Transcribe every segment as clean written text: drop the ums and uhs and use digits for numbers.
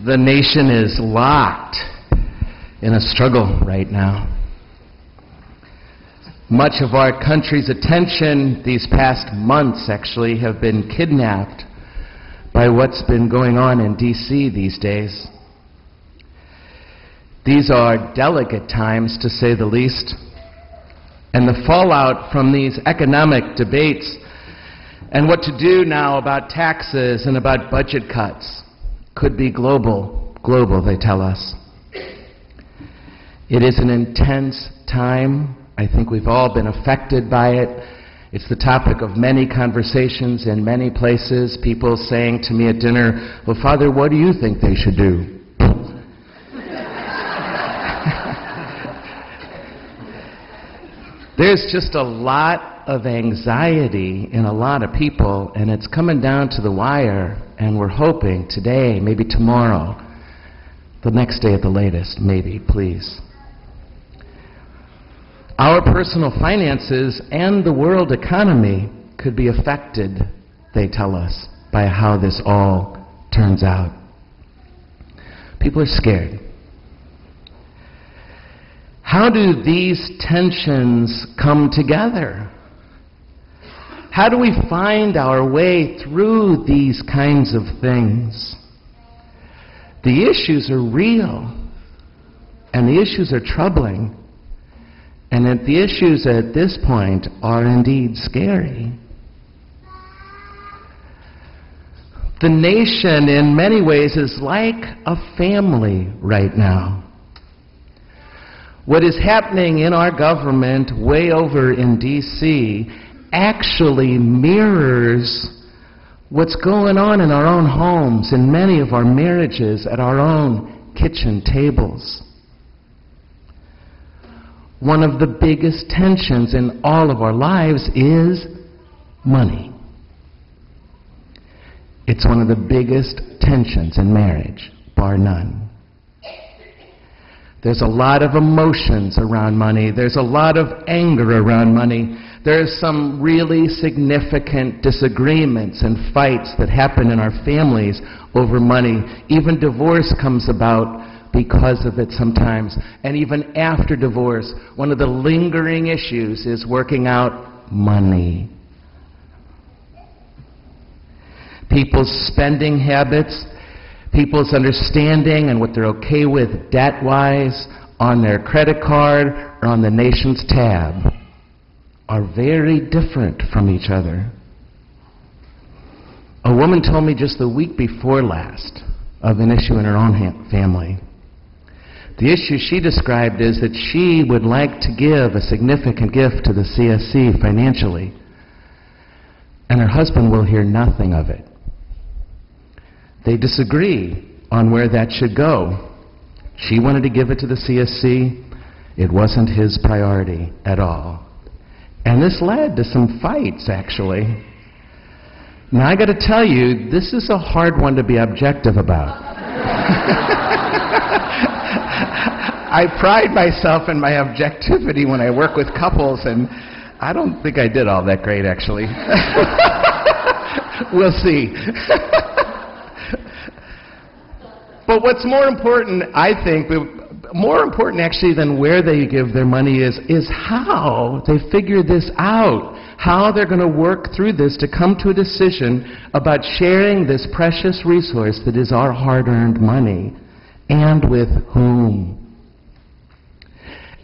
The nation is locked in a struggle right now. Much of our country's attention these past months actually have been kidnapped by what's been going on in D.C. these days. These are delicate times, to say the least, and the fallout from these economic debates and what to do now about taxes and about budget cuts could be global, they tell us. It is an intense time. I think we've all been affected by it. It's the topic of many conversations in many places. People saying to me at dinner, "Well, Father, what do you think they should do?" There's just a lot of anxiety in a lot of people, and it's coming down to the wire, and we're hoping today, maybe tomorrow, the next day at the latest, maybe, please. Our personal finances and the world economy could be affected, they tell us, by how this all turns out. People are scared. How do these tensions come together? How do we find our way through these kinds of things? The issues are real, and the issues are troubling, and that the issues at this point are indeed scary. The nation, in many ways, is like a family right now. What is happening in our government way over in D.C. actually mirrors what's going on in our own homes, in many of our marriages, at our own kitchen tables. One of the biggest tensions in all of our lives is money. It's one of the biggest tensions in marriage, bar none. There's a lot of emotions around money. There's a lot of anger around money. There's some really significant disagreements and fights that happen in our families over money. Even divorce comes about because of it sometimes. And even after divorce, one of the lingering issues is working out money. People's spending habits, people's understanding and what they're okay with debt-wise on their credit card or on the nation's tab are very different from each other. A woman told me just the week before last of an issue in her own family. The issue she described is that she would like to give a significant gift to the CSC financially, and her husband will hear nothing of it. They disagree on where that should go. She wanted to give it to the CSC. It wasn't his priority at all. And this led to some fights, actually. Now, I got to tell you, this is a hard one to be objective about. I pride myself in my objectivity when I work with couples, and I don't think I did all that great, actually. We'll see. But what's more important, I think, more important actually than where they give their money is how they figure this out, how they're going to work through this to come to a decision about sharing this precious resource that is our hard-earned money, and with whom.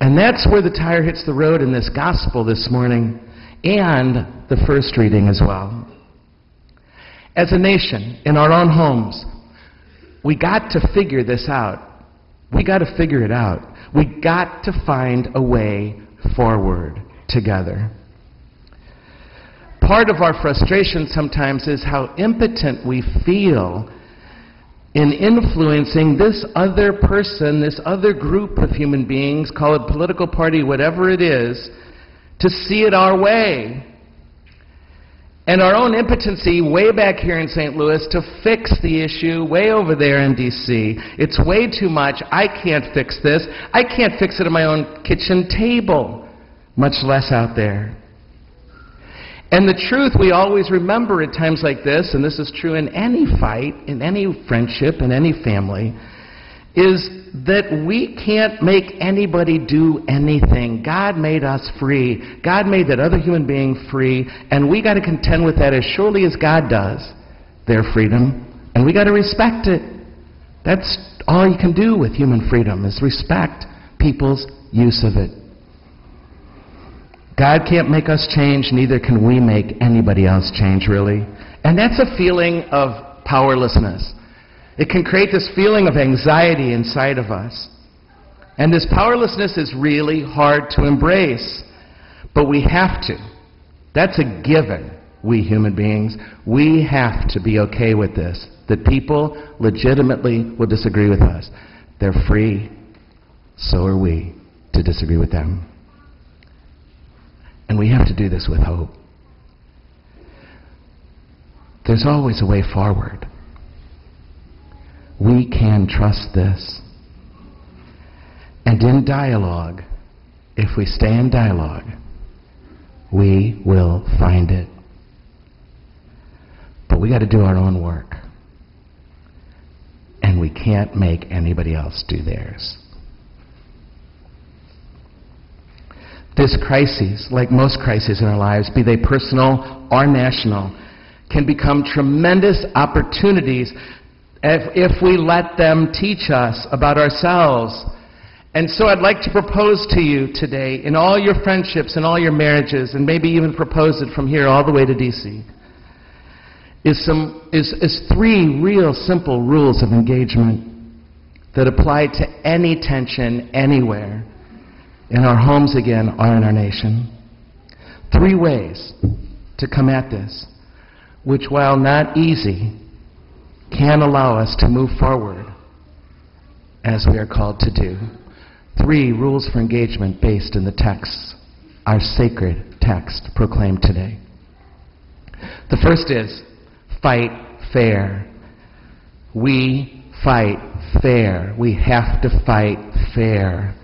And that's where the tire hits the road in this gospel this morning, and the first reading as well. As a nation, in our own homes, we got to figure this out. We got to figure it out. We got to find a way forward together. Part of our frustration sometimes is how impotent we feel in influencing this other person, this other group of human beings, call it political party, whatever it is, to see it our way. And our own impotency way back here in St. Louis to fix the issue way over there in D.C. It's way too much. I can't fix this. I can't fix it at my own kitchen table, much less out there. And the truth we always remember at times like this, and this is true in any fight, in any friendship, in any family, is that we can't make anybody do anything. God made us free. God made that other human being free, and we got to contend with that as surely as God does their freedom, and we got to respect it. That's all you can do with human freedom, is respect people's use of it. God can't make us change, neither can we make anybody else change, really. And that's a feeling of powerlessness. It can create this feeling of anxiety inside of us. And this powerlessness is really hard to embrace, but we have to. That's a given, we human beings. We have to be okay with this, that people legitimately will disagree with us. They're free, so are we, to disagree with them. And we have to do this with hope. There's always a way forward. We can trust this. And in dialogue, if we stay in dialogue, we will find it. But we got to do our own work. And we can't make anybody else do theirs. This crisis, like most crises in our lives, be they personal or national, can become tremendous opportunities if we let them teach us about ourselves. And so I'd like to propose to you today, in all your friendships and all your marriages, and maybe even propose it from here all the way to D.C., is three real simple rules of engagement that apply to any tension anywhere, in our homes again or in our nation. Three ways to come at this, which, while not easy, can allow us to move forward as we are called to do. Three rules for engagement based in the texts, our sacred text proclaimed today. The first is, fight fair. We fight fair. We have to fight fair.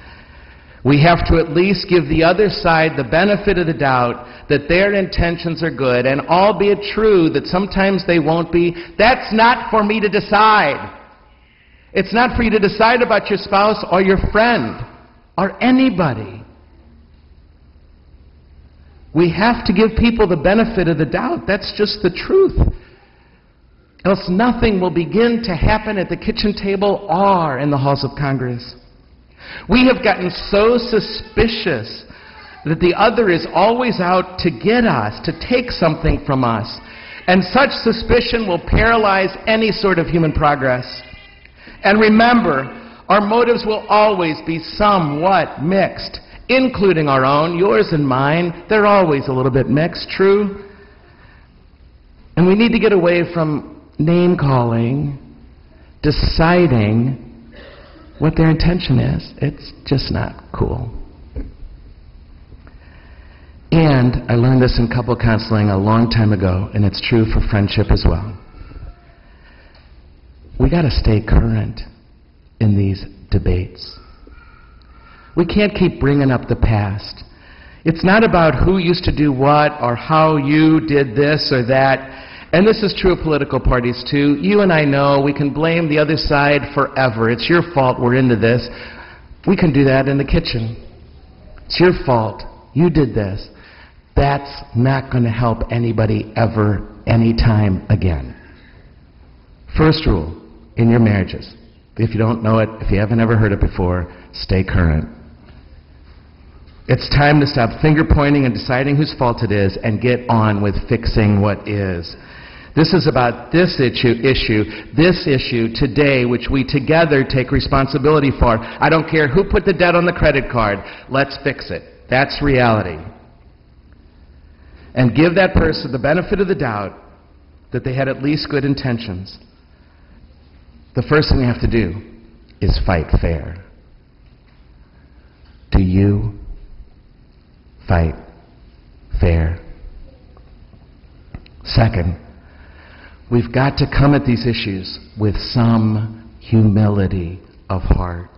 We have to at least give the other side the benefit of the doubt that their intentions are good, and albeit true that sometimes they won't be. That's not for me to decide. It's not for you to decide about your spouse or your friend or anybody. We have to give people the benefit of the doubt. That's just the truth. Else nothing will begin to happen at the kitchen table or in the halls of Congress. We have gotten so suspicious that the other is always out to get us, to take something from us. And such suspicion will paralyze any sort of human progress. And remember, our motives will always be somewhat mixed, including our own, yours and mine. They're always a little bit mixed, true? And we need to get away from name-calling, deciding what their intention is. It's just not cool. And I learned this in couple counseling a long time ago, and it's true for friendship as well. We got to stay current in these debates. We can't keep bringing up the past. It's not about who used to do what or how you did this or that. And this is true of political parties too. You and I know we can blame the other side forever. It's your fault we're into this. We can do that in the kitchen. It's your fault. You did this. That's not going to help anybody ever, anytime again. First rule in your marriages, if you don't know it, if you haven't ever heard it before, stay current. It's time to stop finger pointing and deciding whose fault it is and get on with fixing what is. This is about this issue today, which we together take responsibility for. I don't care who put the debt on the credit card. Let's fix it. That's reality. And give that person the benefit of the doubt that they had at least good intentions. The first thing we have to do is fight fair. Do you fight fair? Second, we've got to come at these issues with some humility of heart.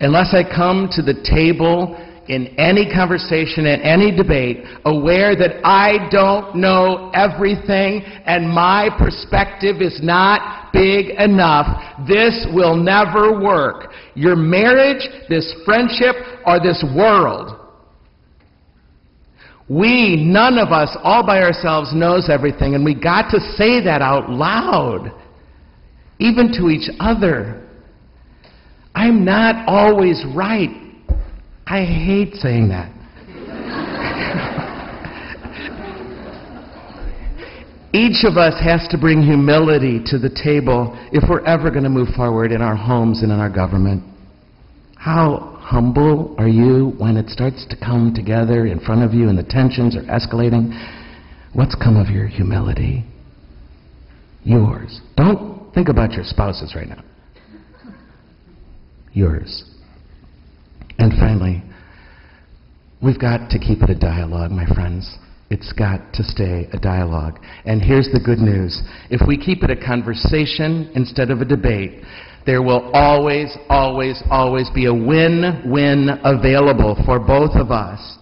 Unless I come to the table in any conversation, in any debate, aware that I don't know everything and my perspective is not big enough, this will never work. Your marriage, this friendship, or this world. None of us, all by ourselves, knows everything, and we got to say that out loud, even to each other. I'm not always right. I hate saying that. Each of us has to bring humility to the table if we're ever going to move forward in our homes and in our government. How humble are you when it starts to come together in front of you and the tensions are escalating? What's come of your humility? Yours. Don't think about your spouses right now. Yours. And finally, we've got to keep it a dialogue, my friends. It's got to stay a dialogue. And here's the good news. If we keep it a conversation instead of a debate, there will always, always, always be a win-win available for both of us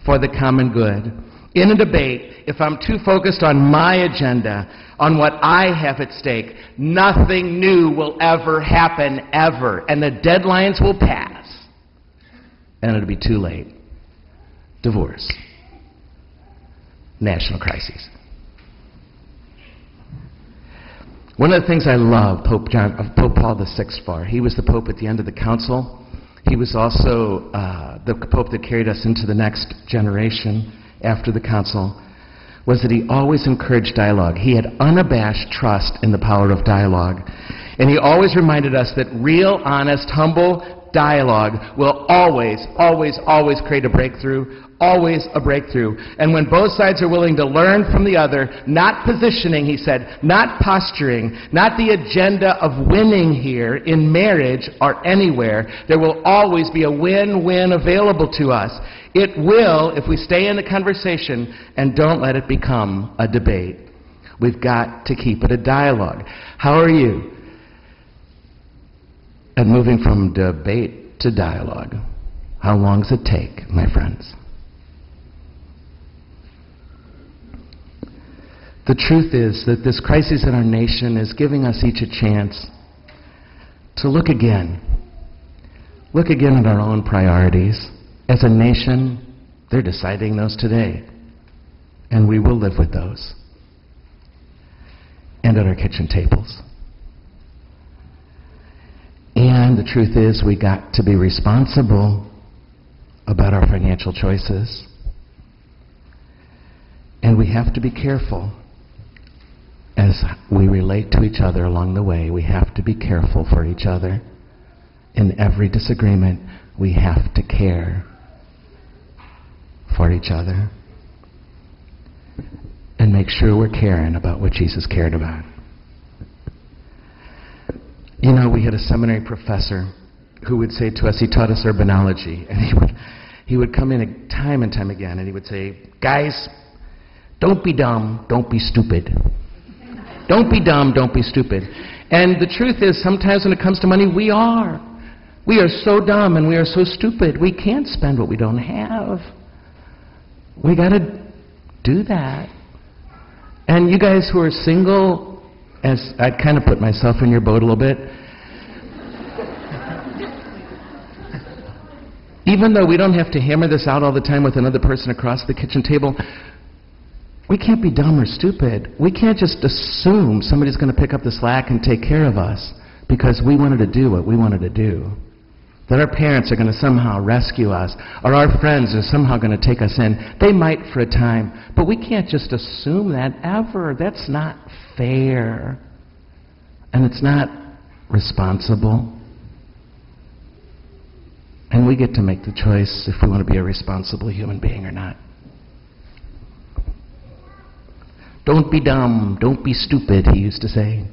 for the common good. In a debate, if I'm too focused on my agenda, on what I have at stake, nothing new will ever happen, ever. And the deadlines will pass. And it'll be too late. Divorce. National crises. One of the things I love Pope Paul VI for, he was the Pope at the end of the Council. He was also the Pope that carried us into the next generation after the Council, was that he always encouraged dialogue. He had unabashed trust in the power of dialogue. And he always reminded us that real, honest, humble dialogue will always, always, always create a breakthrough. Always a breakthrough. And when both sides are willing to learn from the other, not positioning, he said, not posturing, not the agenda of winning here in marriage or anywhere, there will always be a win-win available to us. It will if we stay in the conversation and don't let it become a debate. We've got to keep it a dialogue. How are you at moving from debate to dialogue? How long does it take, my friends? The truth is that this crisis in our nation is giving us each a chance to look again at our own priorities. As a nation, they're deciding those today, and we will live with those. And at our kitchen tables. And the truth is, we got to be responsible about our financial choices. And we have to be careful as we relate to each other along the way. We have to be careful for each other. In every disagreement, we have to care for each other and make sure we're caring about what Jesus cared about. You know, we had a seminary professor who would say to us, he taught us urbanology, and he would come in time and time again, and he would say, guys, don't be dumb, don't be stupid. Don't be dumb, don't be stupid. And the truth is, sometimes when it comes to money, we are. We are so dumb and we are so stupid. We can't spend what we don't have. We got to do that. And you guys who are single, as I kind of put myself in your boat a little bit, even though we don't have to hammer this out all the time with another person across the kitchen table, we can't be dumb or stupid. We can't just assume somebody's going to pick up the slack and take care of us because we wanted to do what we wanted to do. That our parents are going to somehow rescue us, or our friends are somehow going to take us in. They might for a time, but we can't just assume that ever. That's not fair. And it's not responsible. And we get to make the choice if we want to be a responsible human being or not. Don't be dumb, don't be stupid, he used to say.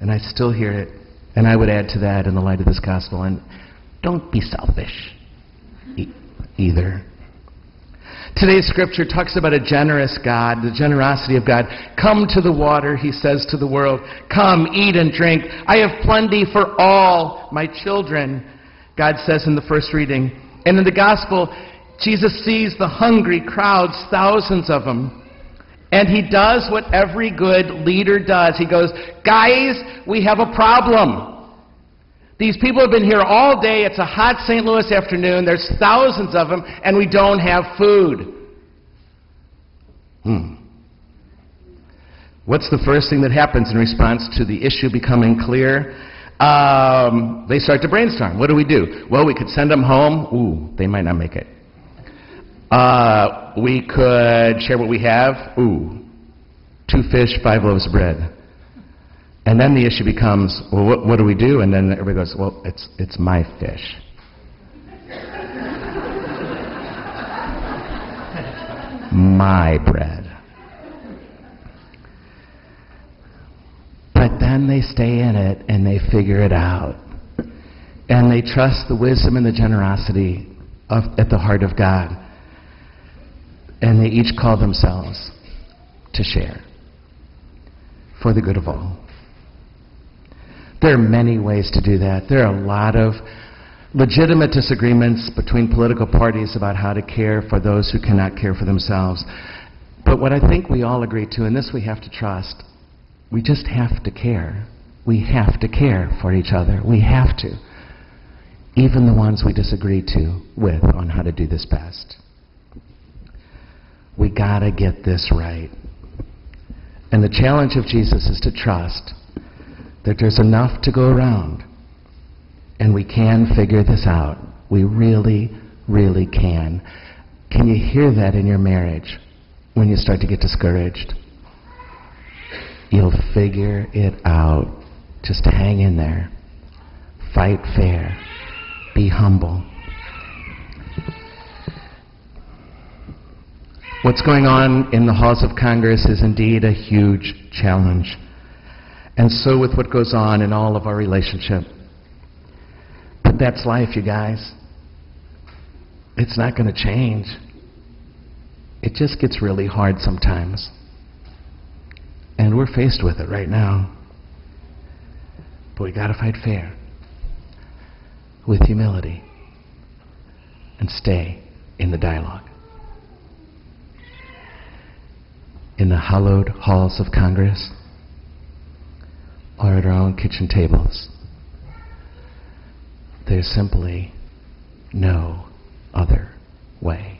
And I still hear it. And I would add to that in the light of this gospel. And don't be selfish either. Today's scripture talks about a generous God, the generosity of God. Come to the water, he says to the world. Come, eat and drink. I have plenty for all my children, God says in the first reading. And in the gospel, Jesus sees the hungry crowds, thousands of them. And he does what every good leader does. He goes, guys, we have a problem. These people have been here all day. It's a hot St. Louis afternoon. There's thousands of them, and we don't have food. What's the first thing that happens in response to the issue becoming clear? They start to brainstorm. What do we do? Well, we could send them home. Ooh, they might not make it. We could share what we have. Ooh, 2 fish, 5 loaves of bread. And then the issue becomes, well, what do we do? And then everybody goes, well, it's my fish. My bread. But then they stay in it and they figure it out. And they trust the wisdom and the generosity at the heart of God. And they each call themselves to share for the good of all. There are many ways to do that. There are a lot of legitimate disagreements between political parties about how to care for those who cannot care for themselves. But what I think we all agree to, and this we have to trust, we just have to care. We have to care for each other. We have to. Even the ones we disagree with on how to do this best. We gotta get this right. And the challenge of Jesus is to trust that there's enough to go around. And we can figure this out. We really, really can. Can you hear that in your marriage when you start to get discouraged? You'll figure it out. Just hang in there. Fight fair. Be humble. What's going on in the halls of Congress is indeed a huge challenge. And so with what goes on in all of our relationship. But that's life, you guys. It's not going to change. It just gets really hard sometimes. And we're faced with it right now. But we got to fight fair. With humility. And stay in the dialogue. In the hallowed halls of Congress, or at our own kitchen tables, there's simply no other way.